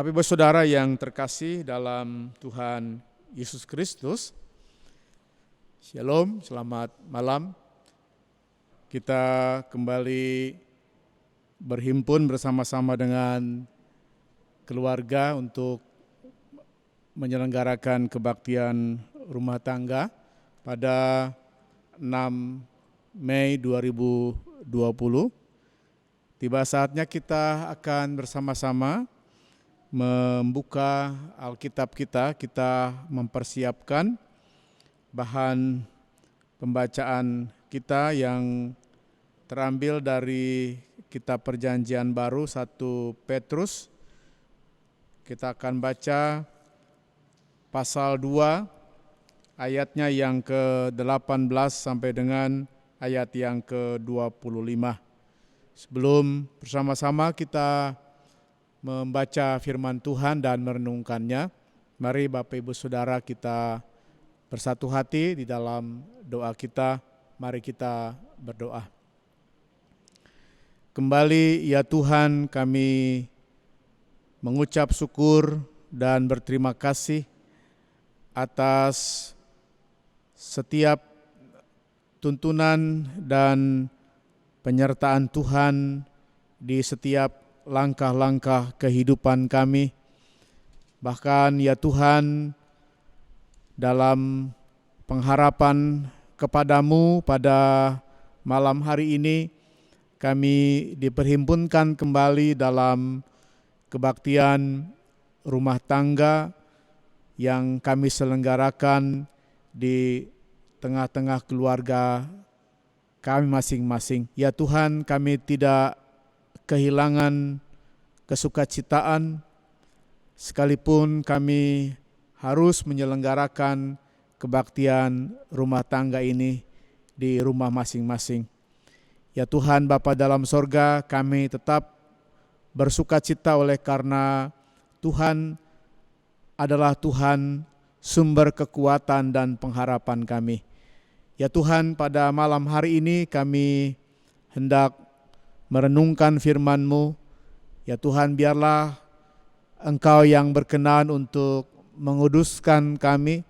Bapak Ibu Saudara yang terkasih dalam Tuhan Yesus Kristus, Shalom, selamat malam. Kita kembali berhimpun bersama-sama dengan keluarga untuk menyelenggarakan kebaktian rumah tangga pada 6 Mei 2020. Tiba saatnya kita akan bersama-sama membuka Alkitab kita mempersiapkan bahan pembacaan kita yang terambil dari kitab Perjanjian Baru 1 Petrus. Kita akan baca pasal 2 ayatnya yang ke-18 sampai dengan ayat yang ke-25. Sebelum bersama-sama kita membaca firman Tuhan dan merenungkannya, mari Bapak Ibu Saudara kita bersatu hati di dalam doa kita. Mari kita berdoa. Kembali ya Tuhan, kami mengucap syukur dan berterima kasih atas setiap tuntunan dan penyertaan Tuhan di setiap langkah-langkah kehidupan kami. Bahkan ya Tuhan, dalam pengharapan kepadamu pada malam hari ini, kami diperhimpunkan kembali dalam kebaktian rumah tangga yang kami selenggarakan di tengah-tengah keluarga kami masing-masing. Ya Tuhan, kami tidak kehilangan kesukacitaan sekalipun kami harus menyelenggarakan kebaktian rumah tangga ini di rumah masing-masing. Ya Tuhan Bapa dalam sorga, kami tetap bersukacita oleh karena Tuhan adalah Tuhan sumber kekuatan dan pengharapan kami. Ya Tuhan, pada malam hari ini kami hendak merenungkan firman-Mu. Ya Tuhan, biarlah Engkau yang berkenan untuk menguduskan kami,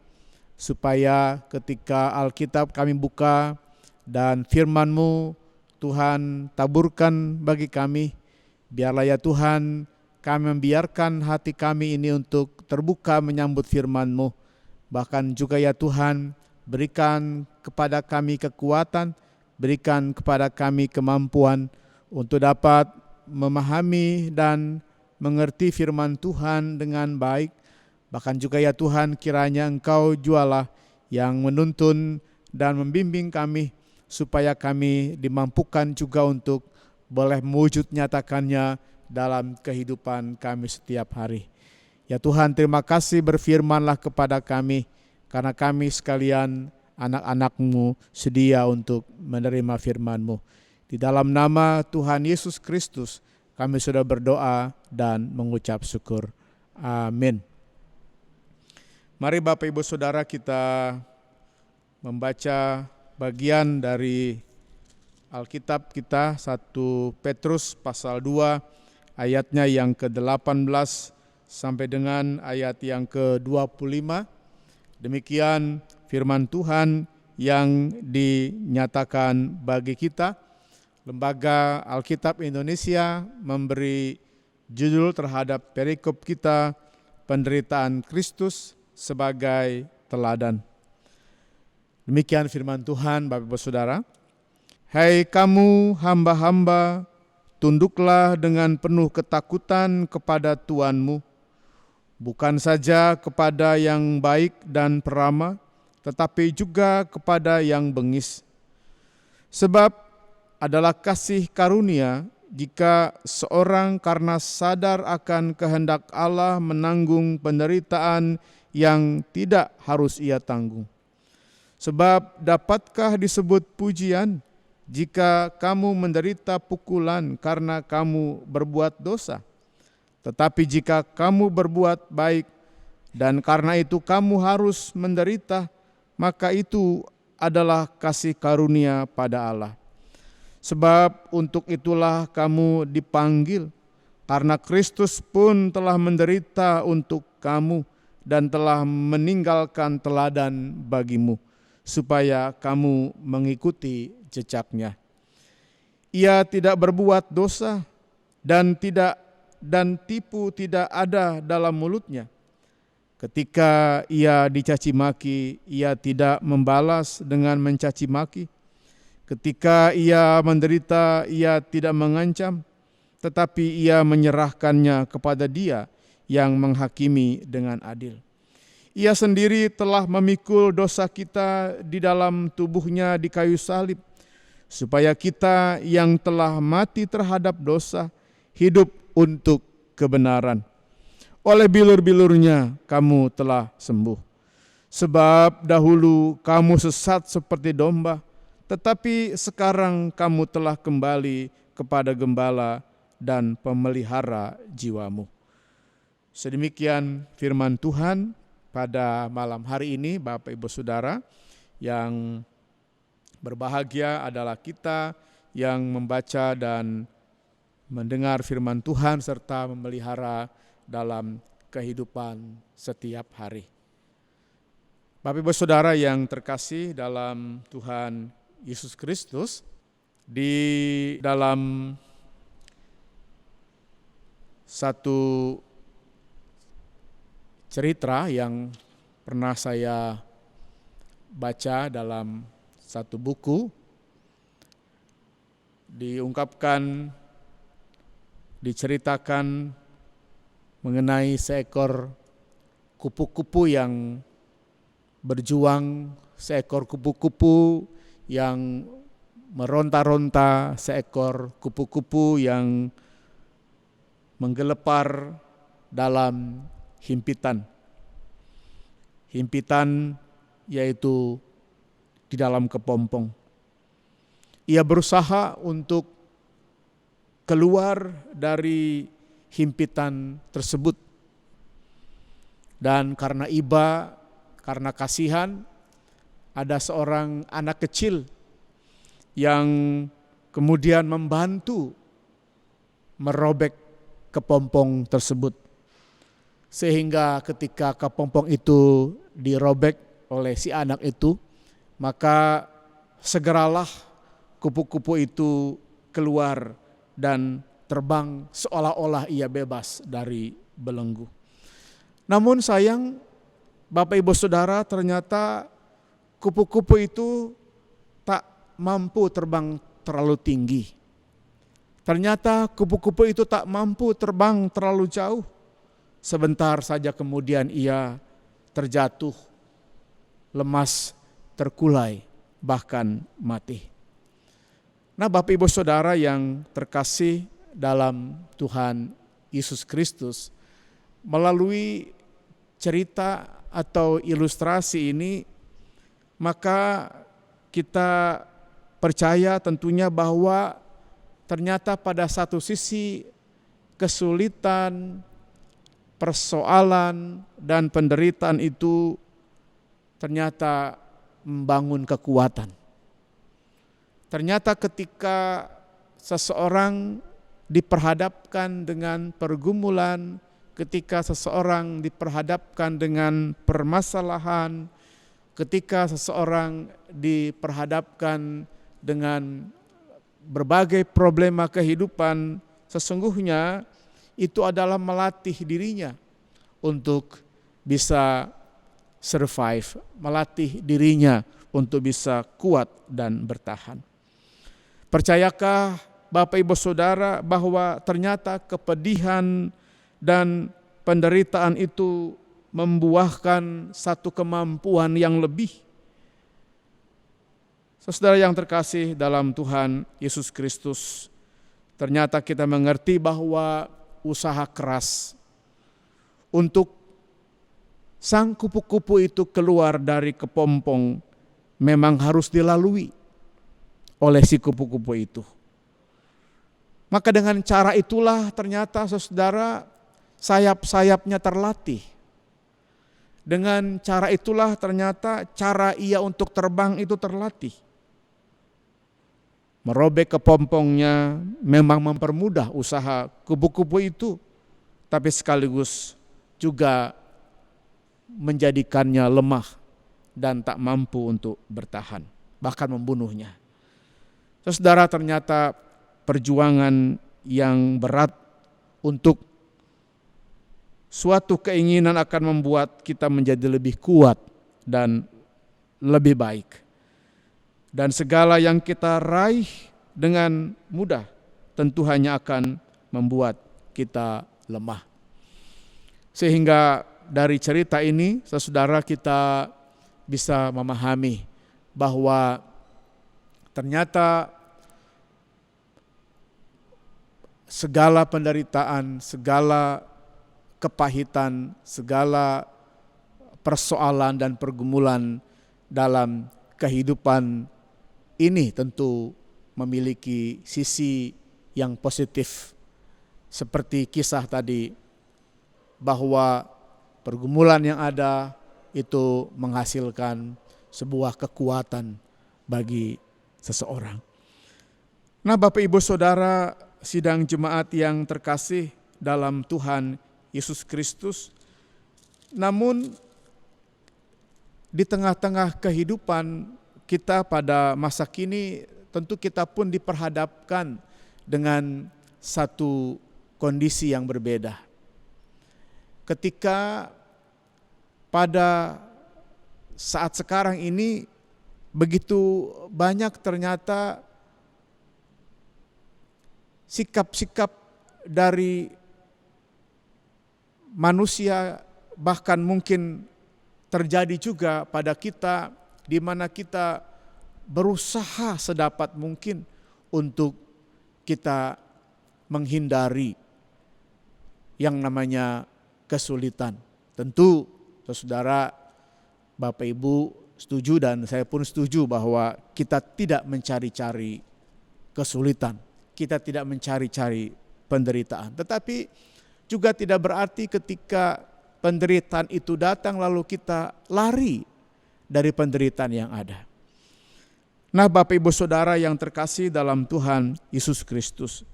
supaya ketika Alkitab kami buka dan firman-Mu Tuhan taburkan bagi kami, biarlah ya Tuhan kami membiarkan hati kami ini untuk terbuka menyambut firman-Mu. Bahkan juga ya Tuhan, berikan kepada kami kekuatan, berikan kepada kami kemampuan untuk dapat memahami dan mengerti firman Tuhan dengan baik. Bahkan juga ya Tuhan, kiranya Engkau jualah yang menuntun dan membimbing kami, supaya kami dimampukan juga untuk boleh mewujud nyatakannya dalam kehidupan kami setiap hari. Ya Tuhan, terima kasih, berfirmanlah kepada kami, karena kami sekalian anak-anak-Mu sedia untuk menerima firman-Mu. Di dalam nama Tuhan Yesus Kristus kami sudah berdoa dan mengucap syukur. Amin. Mari Bapak Ibu Saudara kita membaca bagian dari Alkitab kita 1 Petrus pasal 2 ayatnya yang ke-18 sampai dengan ayat yang ke-25. Demikian firman Tuhan yang dinyatakan bagi kita. Lembaga Alkitab Indonesia memberi judul terhadap perikop kita, penderitaan Kristus sebagai teladan. Demikian firman Tuhan, Bapak Ibu Saudara. Hai kamu hamba-hamba, tunduklah dengan penuh ketakutan kepada Tuanmu, bukan saja kepada yang baik dan peramah, tetapi juga kepada yang bengis. Sebab adalah kasih karunia jika seorang karena sadar akan kehendak Allah menanggung penderitaan yang tidak harus ia tanggung. Sebab dapatkah disebut pujian jika kamu menderita pukulan karena kamu berbuat dosa? Tetapi jika kamu berbuat baik dan karena itu kamu harus menderita, maka itu adalah kasih karunia pada Allah. Sebab untuk itulah kamu dipanggil, karena Kristus pun telah menderita untuk kamu dan telah meninggalkan teladan bagimu, supaya kamu mengikuti jejaknya. Ia tidak berbuat dosa dan tipu tidak ada dalam mulutnya. Ketika ia dicaci maki, ia tidak membalas dengan mencaci maki. Ketika ia menderita, ia tidak mengancam, tetapi ia menyerahkannya kepada Dia yang menghakimi dengan adil. Ia sendiri telah memikul dosa kita di dalam tubuhnya di kayu salib, supaya kita yang telah mati terhadap dosa, hidup untuk kebenaran. Oleh bilur-bilurnya kamu telah sembuh. Sebab dahulu kamu sesat seperti domba, tetapi sekarang kamu telah kembali kepada gembala dan pemelihara jiwamu. Sedemikian firman Tuhan pada malam hari ini, Bapak Ibu Saudara. Yang berbahagia adalah kita yang membaca dan mendengar firman Tuhan serta memelihara dalam kehidupan setiap hari. Bapak Ibu Saudara yang terkasih dalam Tuhan Yesus Kristus, di dalam satu cerita yang pernah saya baca dalam satu buku, diceritakan mengenai seekor kupu-kupu yang berjuang, seekor kupu-kupu yang meronta-ronta, seekor kupu-kupu yang menggelepar dalam himpitan. Himpitan yaitu di dalam kepompong. Ia berusaha untuk keluar dari himpitan tersebut. Dan karena iba, karena kasihan, ada seorang anak kecil yang kemudian membantu merobek kepompong tersebut. Sehingga ketika kepompong itu dirobek oleh si anak itu, maka segeralah kupu-kupu itu keluar dan terbang seolah-olah ia bebas dari belenggu. Namun sayang, Bapak Ibu Saudara, ternyata kupu-kupu itu tak mampu terbang terlalu tinggi. Ternyata kupu-kupu itu tak mampu terbang terlalu jauh. Sebentar saja kemudian ia terjatuh, lemas, terkulai, bahkan mati. Nah, Bapak Ibu Saudara yang terkasih dalam Tuhan Yesus Kristus, melalui cerita atau ilustrasi ini, maka kita percaya tentunya bahwa ternyata pada satu sisi kesulitan, persoalan, dan penderitaan itu ternyata membangun kekuatan. Ternyata ketika seseorang diperhadapkan dengan pergumulan, ketika seseorang diperhadapkan dengan permasalahan, ketika seseorang diperhadapkan dengan berbagai problema kehidupan, sesungguhnya itu adalah melatih dirinya untuk bisa survive, melatih dirinya untuk bisa kuat dan bertahan. Percayakah Bapak Ibu Saudara bahwa ternyata kepedihan dan penderitaan itu membuahkan satu kemampuan yang lebih? Saudara yang terkasih dalam Tuhan Yesus Kristus, ternyata kita mengerti bahwa usaha keras untuk sang kupu-kupu itu keluar dari kepompong memang harus dilalui oleh si kupu-kupu itu. Maka dengan cara itulah ternyata saudara sayap-sayapnya terlatih. Dengan cara itulah ternyata cara ia untuk terbang itu terlatih. Merobek kepompongnya memang mempermudah usaha kupu-kupu itu, tapi sekaligus juga menjadikannya lemah dan tak mampu untuk bertahan, bahkan membunuhnya. Saudara, ternyata perjuangan yang berat untuk suatu keinginan akan membuat kita menjadi lebih kuat dan lebih baik. Dan segala yang kita raih dengan mudah tentu hanya akan membuat kita lemah. Sehingga dari cerita ini, saudara, kita bisa memahami bahwa ternyata segala penderitaan, segala kepahitan, segala persoalan dan pergumulan dalam kehidupan ini tentu memiliki sisi yang positif. Seperti kisah tadi, bahwa pergumulan yang ada itu menghasilkan sebuah kekuatan bagi seseorang. Nah, Bapak Ibu Saudara, sidang jemaat yang terkasih dalam Tuhan Yesus Kristus, namun di tengah-tengah kehidupan kita pada masa kini, tentu kita pun diperhadapkan dengan satu kondisi yang berbeda. Ketika pada saat sekarang ini begitu banyak ternyata sikap-sikap dari manusia, bahkan mungkin terjadi juga pada kita, di mana kita berusaha sedapat mungkin untuk kita menghindari yang namanya kesulitan. Tentu saudara, Bapak Ibu setuju dan saya pun setuju bahwa kita tidak mencari-cari kesulitan, kita tidak mencari-cari penderitaan. Tetapi juga tidak berarti ketika penderitaan itu datang lalu kita lari dari penderitaan yang ada. Nah, Bapak Ibu Saudara yang terkasih dalam Tuhan Yesus Kristus,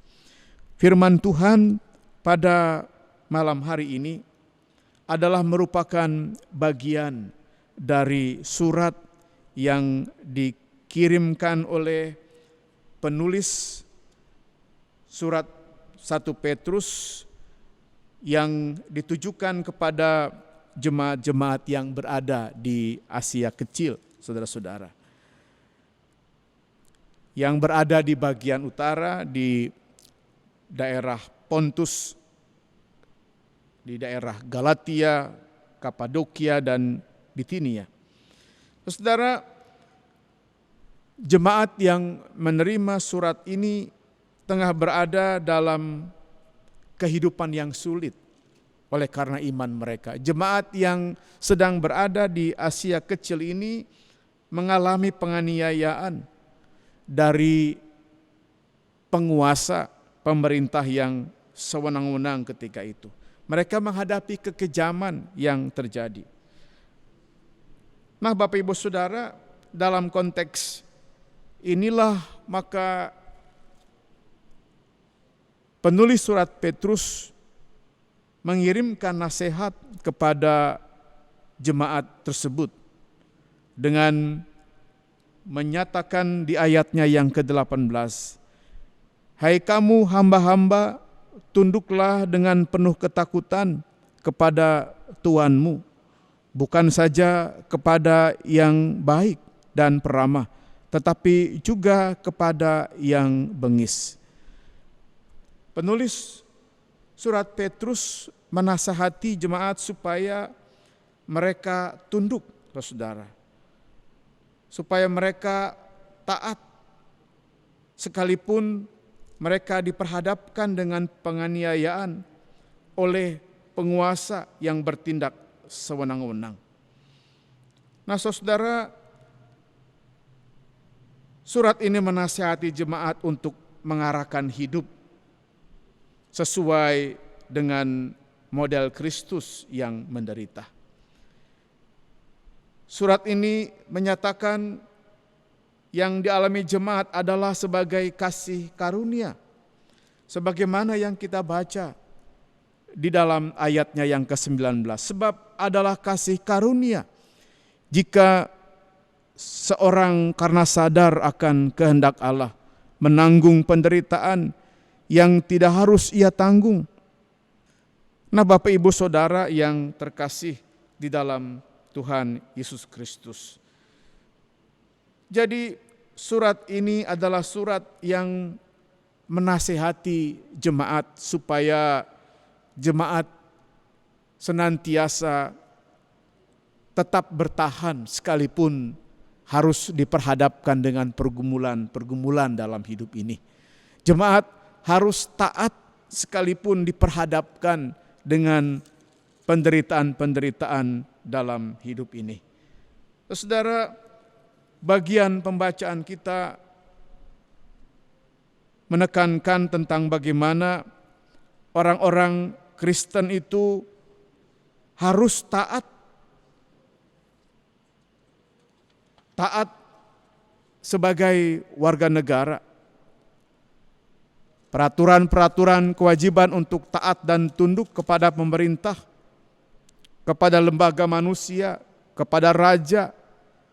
firman Tuhan pada malam hari ini adalah merupakan bagian dari surat yang dikirimkan oleh penulis surat 1 Petrus yang ditujukan kepada jemaat-jemaat yang berada di Asia Kecil, saudara-saudara. Yang berada di bagian utara, di daerah Pontus, di daerah Galatia, Kapadokia, dan Bitinia. Saudara, jemaat yang menerima surat ini tengah berada dalam kehidupan yang sulit oleh karena iman mereka. Jemaat yang sedang berada di Asia Kecil ini mengalami penganiayaan dari penguasa, pemerintah yang sewenang-wenang ketika itu. Mereka menghadapi kekejaman yang terjadi. Nah, Bapak Ibu Saudara, dalam konteks inilah maka penulis surat Petrus mengirimkan nasihat kepada jemaat tersebut dengan menyatakan di ayatnya yang ke-18, "Hai kamu hamba-hamba, tunduklah dengan penuh ketakutan kepada Tuanmu, bukan saja kepada yang baik dan peramah, tetapi juga kepada yang bengis." Penulis surat Petrus menasihati jemaat supaya mereka tunduk, saudara. Supaya mereka taat sekalipun mereka diperhadapkan dengan penganiayaan oleh penguasa yang bertindak sewenang-wenang. Nah, saudara, surat ini menasihati jemaat untuk mengarahkan hidup sesuai dengan model Kristus yang menderita. Surat ini menyatakan yang dialami jemaat adalah sebagai kasih karunia, sebagaimana yang kita baca di dalam ayatnya yang ke-19. Sebab adalah kasih karunia jika seorang karena sadar akan kehendak Allah menanggung penderitaan yang tidak harus ia tanggung. Nah, Bapak Ibu Saudara yang terkasih di dalam Tuhan Yesus Kristus. Jadi surat ini adalah surat yang menasihati jemaat supaya jemaat senantiasa tetap bertahan sekalipun harus diperhadapkan dengan pergumulan-pergumulan dalam hidup ini. Jemaat harus taat sekalipun diperhadapkan dengan penderitaan-penderitaan dalam hidup ini. Saudara, bagian pembacaan kita menekankan tentang bagaimana orang-orang Kristen itu harus taat sebagai warga negara. Peraturan-peraturan kewajiban untuk taat dan tunduk kepada pemerintah, kepada lembaga manusia, kepada raja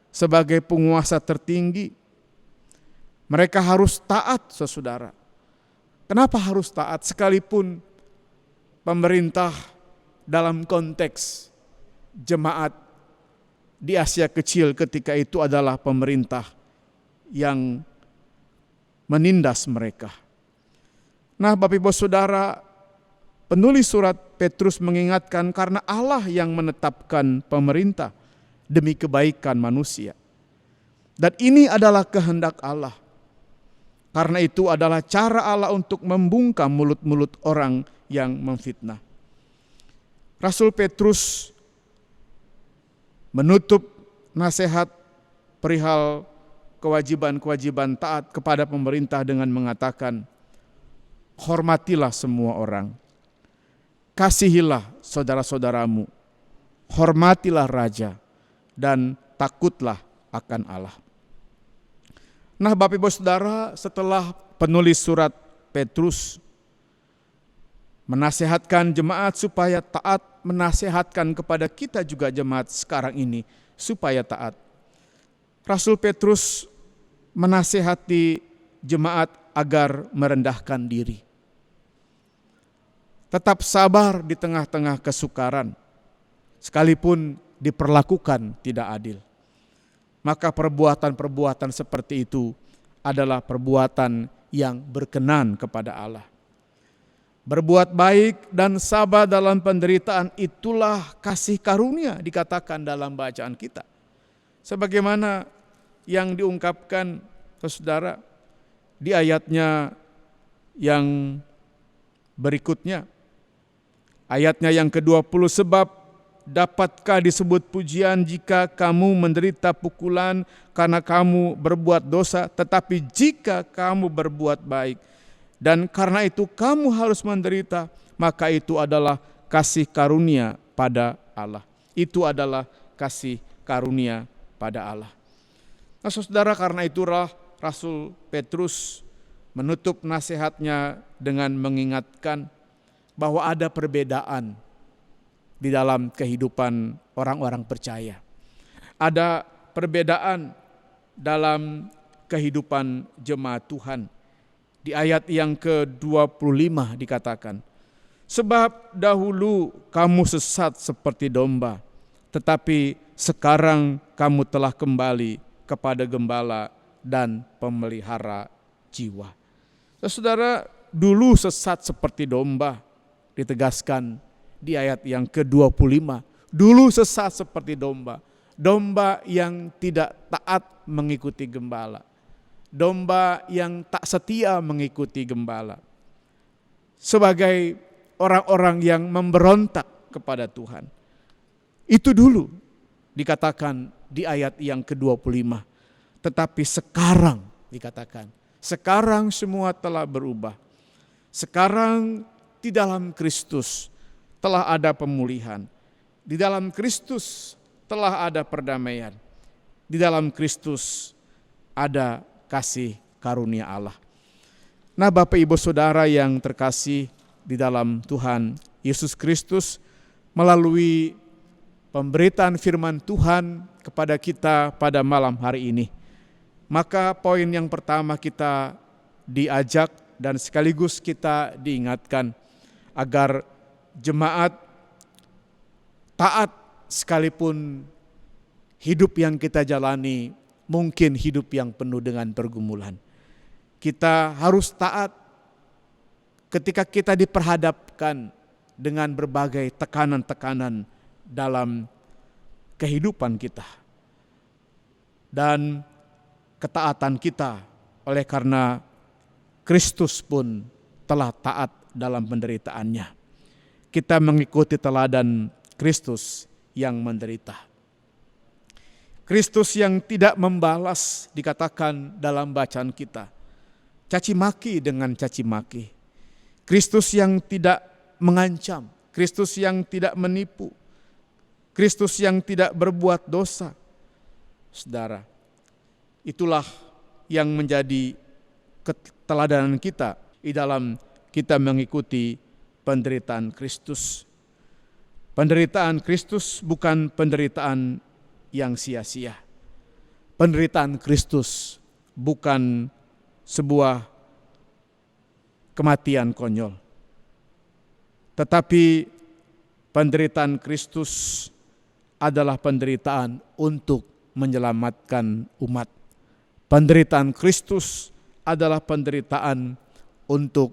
sebagai penguasa tertinggi. Mereka harus taat, saudara. Kenapa harus taat? Sekalipun pemerintah dalam konteks jemaat di Asia Kecil ketika itu adalah pemerintah yang menindas mereka. Nah, Bapak Ibu Saudara, penulis surat Petrus mengingatkan karena Allah yang menetapkan pemerintah demi kebaikan manusia. Dan ini adalah kehendak Allah. Karena itu adalah cara Allah untuk membungkam mulut-mulut orang yang memfitnah. Rasul Petrus menutup nasihat perihal kewajiban-kewajiban taat kepada pemerintah dengan mengatakan, hormatilah semua orang, kasihilah saudara-saudaramu, hormatilah raja, dan takutlah akan Allah. Nah, Bapak Ibu Saudara, setelah penulis surat Petrus menasihatkan jemaat supaya taat, menasihatkan kepada kita juga jemaat sekarang ini supaya taat. Rasul Petrus menasihati jemaat agar merendahkan diri. Tetap sabar di tengah-tengah kesukaran, sekalipun diperlakukan tidak adil. Maka perbuatan-perbuatan seperti itu adalah perbuatan yang berkenan kepada Allah. Berbuat baik dan sabar dalam penderitaan itulah kasih karunia dikatakan dalam bacaan kita. Sebagaimana yang diungkapkan saudara di ayatnya yang berikutnya. Ayatnya yang ke-20, sebab dapatkah disebut pujian jika kamu menderita pukulan karena kamu berbuat dosa, tetapi jika kamu berbuat baik, Dan karena itu kamu harus menderita, maka itu adalah kasih karunia pada Allah. Itu adalah kasih karunia pada Allah. Nah saudara, karena itulah Rasul Petrus menutup nasihatnya dengan mengingatkan bahwa ada perbedaan di dalam kehidupan orang-orang percaya. Ada perbedaan dalam kehidupan jemaat Tuhan. Di ayat yang ke-25 dikatakan, sebab dahulu kamu sesat seperti domba, tetapi sekarang kamu telah kembali kepada gembala dan pemelihara jiwa. Saudara, dulu sesat seperti domba, ditegaskan di ayat yang ke-25. Dulu sesat seperti domba, domba yang tidak taat mengikuti gembala, domba yang tak setia mengikuti gembala, sebagai orang-orang yang memberontak kepada Tuhan. Itu dulu dikatakan di ayat yang ke-25. Tetapi sekarang dikatakan, sekarang semua telah berubah. Sekarang di dalam Kristus telah ada pemulihan. Di dalam Kristus telah ada perdamaian. Di dalam Kristus ada kasih karunia Allah. Nah Bapak Ibu Saudara yang terkasih di dalam Tuhan Yesus Kristus, melalui pemberitaan firman Tuhan kepada kita pada malam hari ini, maka poin yang pertama kita diajak dan sekaligus kita diingatkan agar jemaat taat sekalipun hidup yang kita jalani mungkin hidup yang penuh dengan pergumulan. Kita harus taat ketika kita diperhadapkan dengan berbagai tekanan-tekanan dalam kehidupan kita. Dan ketaatan kita oleh karena Kristus pun telah taat dalam penderitaannya. Kita mengikuti teladan Kristus yang menderita. Kristus yang tidak membalas, dikatakan dalam bacaan kita, caci maki dengan caci maki. Kristus yang tidak mengancam, Kristus yang tidak menipu, Kristus yang tidak berbuat dosa. Saudara, itulah yang menjadi keteladanan kita di dalam kita mengikuti penderitaan Kristus. Penderitaan Kristus bukan penderitaan yang sia-sia. Penderitaan Kristus bukan sebuah kematian konyol. Tetapi penderitaan Kristus adalah penderitaan untuk menyelamatkan umat. Penderitaan Kristus adalah penderitaan untuk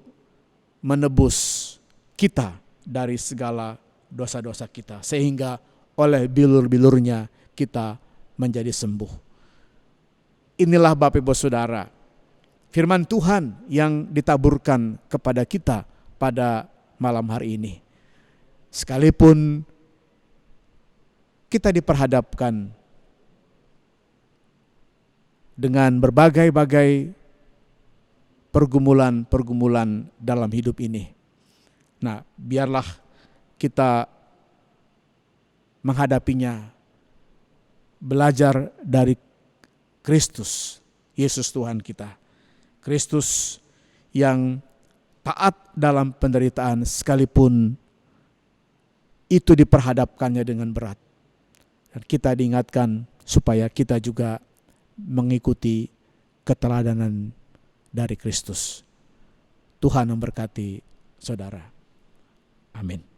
menebus kita dari segala dosa-dosa kita, sehingga oleh bilur-bilurnya kita menjadi sembuh. Inilah Bapak Ibu Saudara, firman Tuhan yang ditaburkan kepada kita pada malam hari ini. Sekalipun kita diperhadapkan dengan berbagai-bagai pergumulan-pergumulan dalam hidup ini. Nah, biarlah kita menghadapinya, belajar dari Kristus, Yesus Tuhan kita. Kristus yang taat dalam penderitaan sekalipun itu diperhadapkannya dengan berat. Dan kita diingatkan supaya kita juga mengikuti keteladanan dari Kristus. Tuhan memberkati saudara. Amin.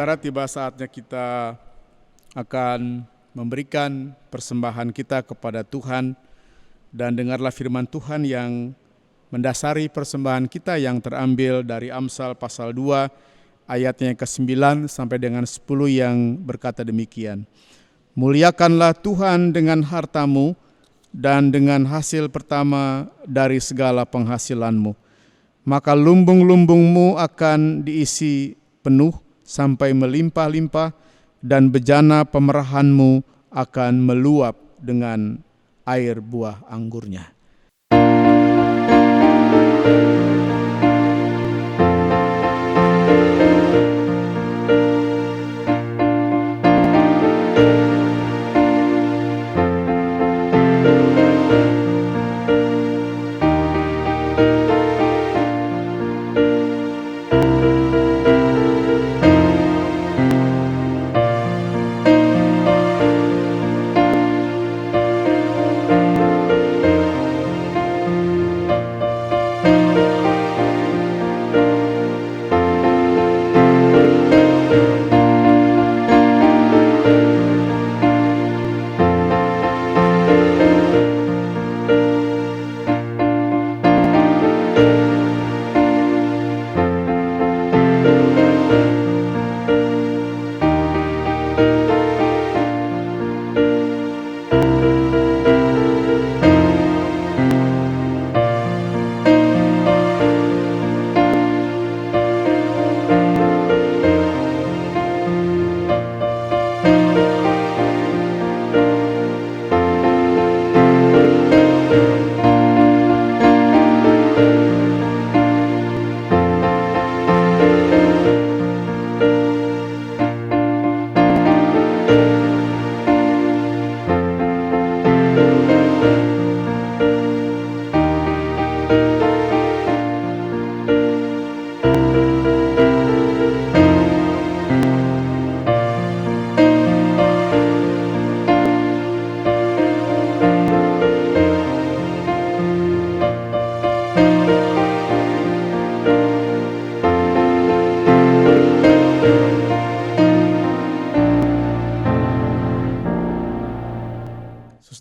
Saudara, tiba saatnya kita akan memberikan persembahan kita kepada Tuhan, dan dengarlah firman Tuhan yang mendasari persembahan kita yang terambil dari Amsal pasal 2 ayatnya yang ke-9 sampai dengan 10 yang berkata demikian. Muliakanlah Tuhan dengan hartamu dan dengan hasil pertama dari segala penghasilanmu. Maka lumbung-lumbungmu akan diisi penuh sampai melimpah-limpah, dan bejana pemerahanmu akan meluap dengan air buah anggurnya.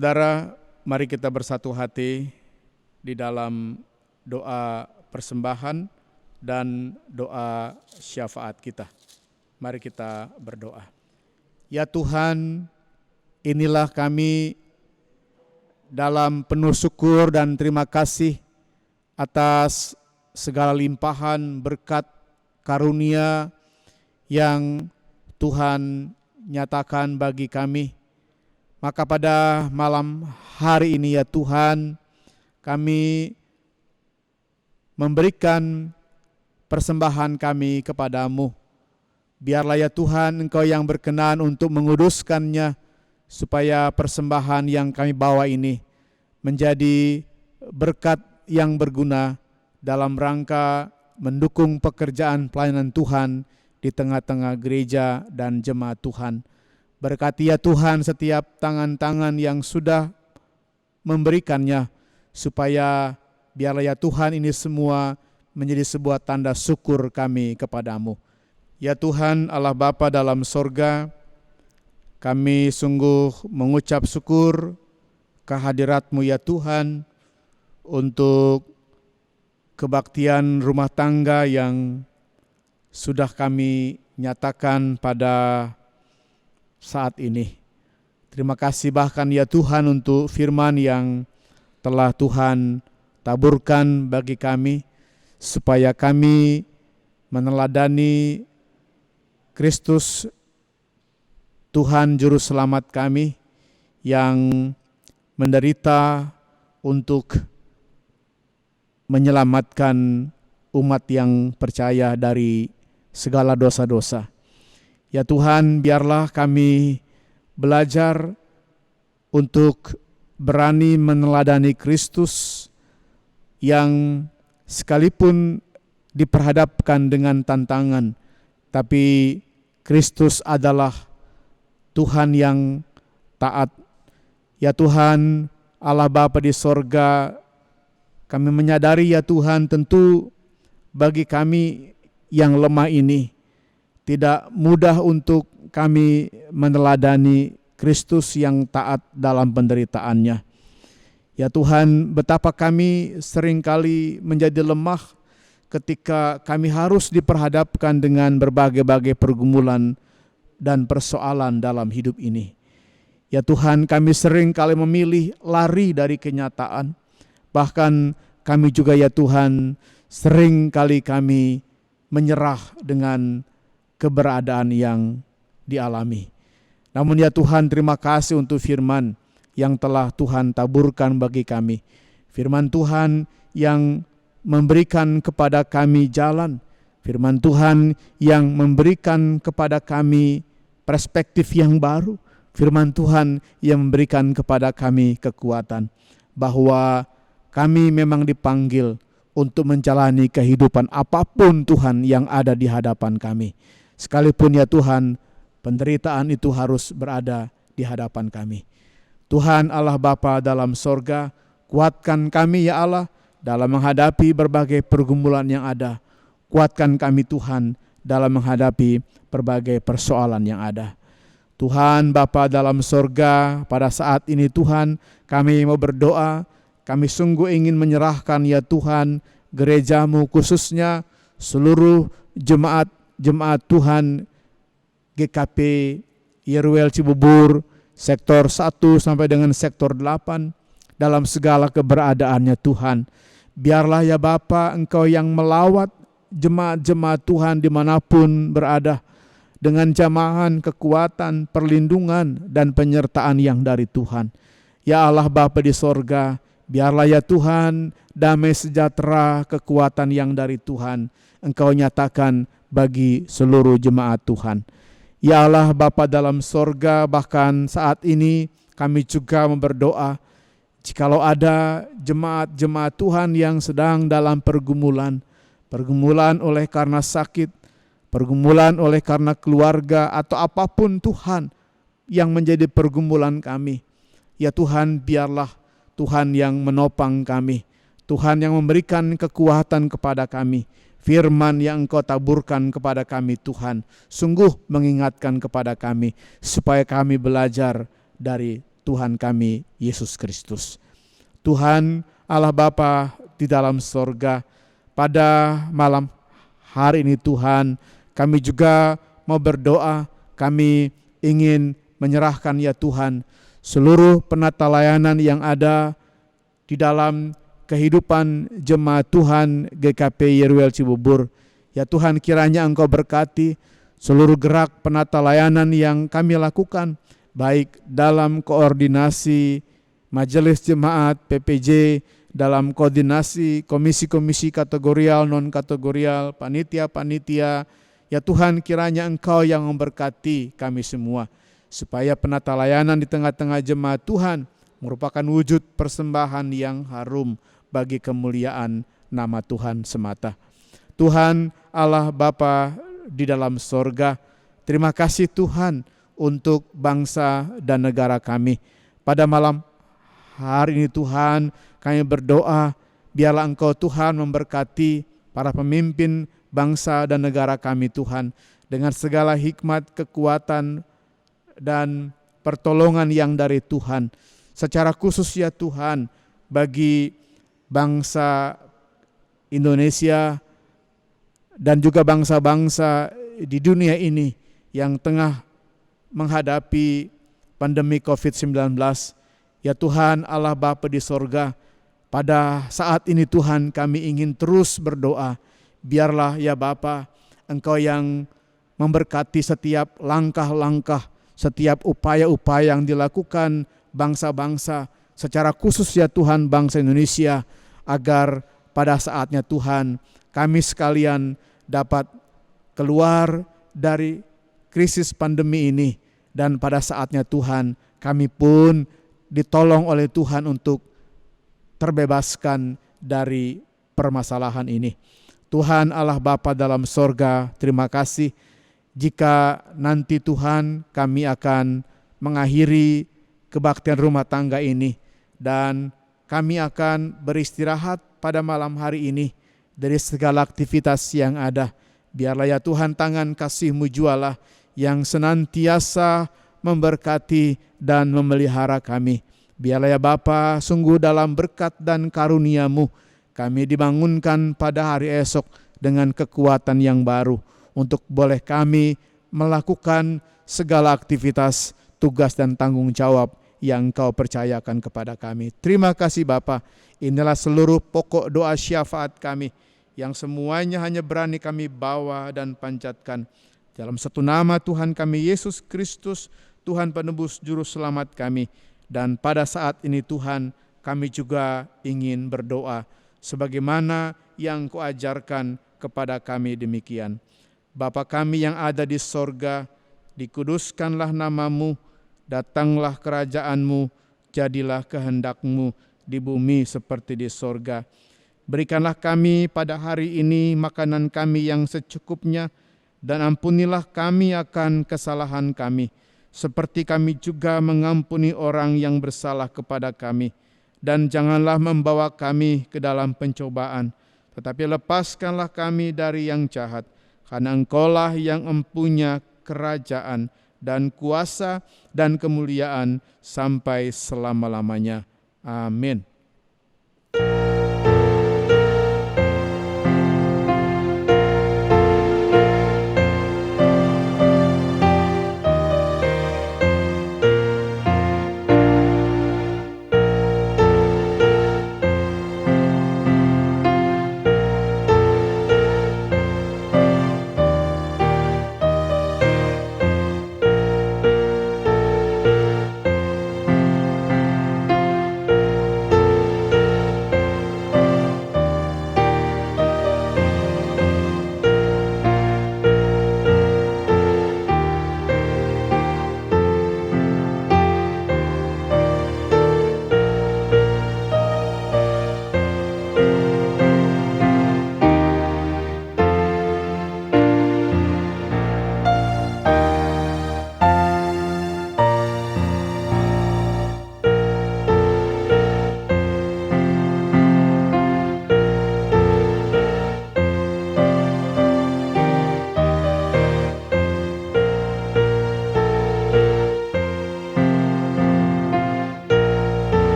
Saudara, mari kita bersatu hati di dalam doa persembahan dan doa syafaat kita. Mari kita berdoa. Ya Tuhan, inilah kami dalam penuh syukur dan terima kasih atas segala limpahan berkat karunia yang Tuhan nyatakan bagi kami. Maka pada malam hari ini ya Tuhan, kami memberikan persembahan kami kepadamu. Biarlah ya Tuhan Engkau yang berkenan untuk menguduskannya, supaya persembahan yang kami bawa ini menjadi berkat yang berguna dalam rangka mendukung pekerjaan pelayanan Tuhan di tengah-tengah gereja dan jemaat Tuhan. Berkati ya Tuhan setiap tangan-tangan yang sudah memberikannya, supaya biarlah ya Tuhan ini semua menjadi sebuah tanda syukur kami kepadamu. Ya Tuhan Allah Bapa dalam sorga, kami sungguh mengucap syukur kehadirat-Mu ya Tuhan untuk kebaktian rumah tangga yang sudah kami nyatakan pada saat ini. Terima kasih bahkan ya Tuhan untuk firman yang telah Tuhan taburkan bagi kami, supaya kami meneladani Kristus Tuhan Juru Selamat kami yang menderita untuk menyelamatkan umat yang percaya dari segala dosa-dosa. Ya Tuhan, biarlah kami belajar untuk berani meneladani Kristus yang sekalipun diperhadapkan dengan tantangan, tapi Kristus adalah Tuhan yang taat. Ya Tuhan, Allah Bapa di sorga, kami menyadari ya Tuhan, tentu bagi kami yang lemah ini, tidak mudah untuk kami meneladani Kristus yang taat dalam penderitaannya. Ya Tuhan, betapa kami seringkali menjadi lemah ketika kami harus diperhadapkan dengan berbagai-bagai pergumulan dan persoalan dalam hidup ini. Ya Tuhan, kami seringkali memilih lari dari kenyataan. Bahkan kami juga ya Tuhan, seringkali kami menyerah dengan keberadaan yang dialami. Namun ya Tuhan, terima kasih untuk firman yang telah Tuhan taburkan bagi kami. Firman Tuhan yang memberikan kepada kami jalan. Firman Tuhan yang memberikan kepada kami perspektif yang baru. Firman Tuhan yang memberikan kepada kami kekuatan. Bahwa kami memang dipanggil untuk menjalani kehidupan apapun Tuhan yang ada di hadapan kami. Sekalipun ya Tuhan, penderitaan itu harus berada di hadapan kami. Tuhan Allah Bapa dalam sorga, kuatkan kami ya Allah dalam menghadapi berbagai pergumulan yang ada. Kuatkan kami Tuhan dalam menghadapi berbagai persoalan yang ada. Tuhan Bapa dalam sorga, pada saat ini Tuhan kami mau berdoa. Kami sungguh ingin menyerahkan ya Tuhan gerejamu, khususnya seluruh jemaat Tuhan GKP Yeruel Cibubur sektor 1 sampai dengan sektor 8 dalam segala keberadaannya Tuhan. Biarlah ya Bapa Engkau yang melawat jemaat-jemaat Tuhan dimanapun berada dengan jamahan, kekuatan, perlindungan dan penyertaan yang dari Tuhan. Ya Allah Bapa di sorga, biarlah ya Tuhan damai sejahtera, kekuatan yang dari Tuhan Engkau nyatakan bagi seluruh jemaat Tuhan. Ya Allah Bapa dalam sorga, bahkan saat ini kami juga berdoa, jikalau ada jemaat-jemaat Tuhan yang sedang dalam pergumulan oleh karena sakit, pergumulan oleh karena keluarga atau apapun Tuhan yang menjadi pergumulan kami. Ya Tuhan, biarlah Tuhan yang menopang kami, Tuhan yang memberikan kekuatan kepada kami. Firman yang Engkau taburkan kepada kami Tuhan, sungguh mengingatkan kepada kami supaya kami belajar dari Tuhan kami Yesus Kristus. Tuhan Allah Bapa di dalam sorga, pada malam hari ini Tuhan, kami juga mau berdoa, kami ingin menyerahkan ya Tuhan seluruh penata layanan yang ada di dalam kehidupan jemaat Tuhan GKP Yeruel Cibubur. Ya Tuhan, kiranya Engkau berkati seluruh gerak penata layanan yang kami lakukan, baik dalam koordinasi majelis jemaat PPJ, dalam koordinasi komisi-komisi kategorial, non-kategorial, panitia-panitia. Ya Tuhan, kiranya Engkau yang memberkati kami semua, supaya penata layanan di tengah-tengah jemaat Tuhan merupakan wujud persembahan yang harum bagi kemuliaan nama Tuhan semata. Tuhan Allah Bapa di dalam sorga, terima kasih Tuhan untuk bangsa dan negara kami. Pada malam hari ini Tuhan, kami berdoa, biarlah Engkau Tuhan memberkati para pemimpin bangsa dan negara kami Tuhan, dengan segala hikmat, kekuatan, dan pertolongan yang dari Tuhan. Secara khusus ya Tuhan, bagi bangsa Indonesia dan juga bangsa-bangsa di dunia ini yang tengah menghadapi pandemi COVID-19. Ya Tuhan Allah Bapa di sorga, pada saat ini Tuhan kami ingin terus berdoa, biarlah ya Bapa Engkau yang memberkati setiap langkah-langkah, setiap upaya-upaya yang dilakukan bangsa-bangsa, secara khusus ya Tuhan bangsa Indonesia, agar pada saatnya Tuhan kami sekalian dapat keluar dari krisis pandemi ini, dan pada saatnya Tuhan kami pun ditolong oleh Tuhan untuk terbebaskan dari permasalahan ini. Tuhan Allah Bapa dalam sorga, terima kasih jika nanti Tuhan kami akan mengakhiri kebaktian rumah tangga ini, dan kami akan beristirahat pada malam hari ini dari segala aktivitas yang ada. Biarlah ya Tuhan tangan kasih-Mu jualah yang senantiasa memberkati dan memelihara kami. Biarlah ya Bapa, sungguh dalam berkat dan karunia-Mu kami dibangunkan pada hari esok dengan kekuatan yang baru untuk boleh kami melakukan segala aktivitas, tugas dan tanggung jawab yang Kau percayakan kepada kami. Terima kasih Bapa. Inilah seluruh pokok doa syafaat kami yang semuanya hanya berani kami bawa dan panjatkan dalam satu nama Tuhan kami Yesus Kristus, Tuhan penebus juru selamat kami. Dan pada saat ini Tuhan, kami juga ingin berdoa sebagaimana yang Kau ajarkan kepada kami demikian. Bapa kami yang ada di sorga, dikuduskanlah nama-Mu, datanglah kerajaan-Mu, jadilah kehendak-Mu di bumi seperti di sorga. Berikanlah kami pada hari ini makanan kami yang secukupnya, dan ampunilah kami akan kesalahan kami, seperti kami juga mengampuni orang yang bersalah kepada kami. Dan janganlah membawa kami ke dalam pencobaan, tetapi lepaskanlah kami dari yang jahat, karena Engkaulah yang empunya kerajaan dan kuasa dan kemuliaan sampai selama-lamanya. Amin.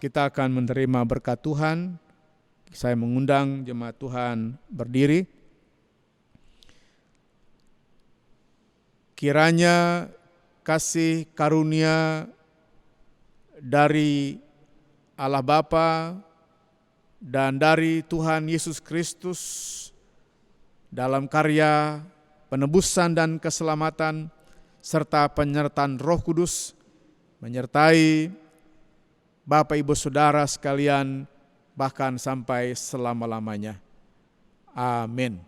Kita akan menerima berkat Tuhan. Saya mengundang jemaat Tuhan berdiri. Kiranya kasih karunia dari Allah Bapa dan dari Tuhan Yesus Kristus dalam karya penebusan dan keselamatan serta penyertaan Roh Kudus menyertai Bapak Ibu Saudara sekalian bahkan sampai selama-lamanya. Amin.